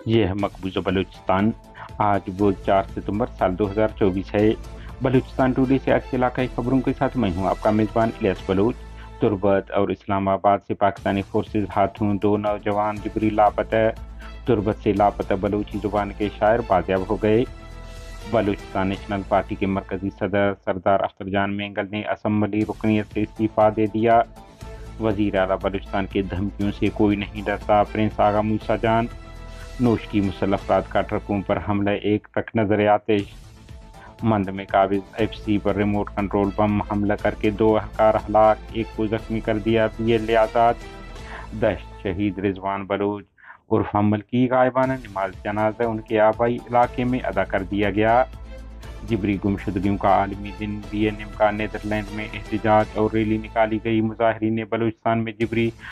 یہ ہے مقبوضہ بلوچستان۔ آج وہ 4 ستمبر سال 2024 ہے۔ بلوچستان ٹوڈے سے آج کے علاقائی خبروں کے ساتھ میں ہوں آپ کا میزبان الیاس بلوچ۔ تربت اور اسلام آباد سے پاکستانی فورسز ہاتھوں 2 نوجوان جبری لاپتہ۔ تربت سے لاپتہ بلوچی زبان کے شاعر بازیاب ہو گئے۔ بلوچستان نیشنل پارٹی کے مرکزی صدر سردار اختر جان مینگل نے اسمبلی رکنیت سے استعفیٰ دے دیا۔ وزیر اعلیٰ بلوچستان کے دھمکیوں سے کوئی نہیں ڈرتا، پرنس آغا موسیٰ جان۔ نوش کی مسلح افراد کا ٹرکوں پر حملہ، ایک ٹرک نظر آتش۔ مند میں قابض ایف سی پر ریموٹ کنٹرول بم حملہ کر کے 2 اہلکار ہلاک، ایک کو زخمی کر دیا BLA آزاد۔ دشت شہید رضوان بلوچ عرف حمل کی غائبانہ نماز جنازہ ان کے آبائی علاقے میں ادا کر دیا گیا۔ جبری گمشدگیوں کا عالمی دن BNM کا نیدرلینڈ میں احتجاج اور ریلی نکالی گئی۔ مظاہرین نے بلوچستان میں جبری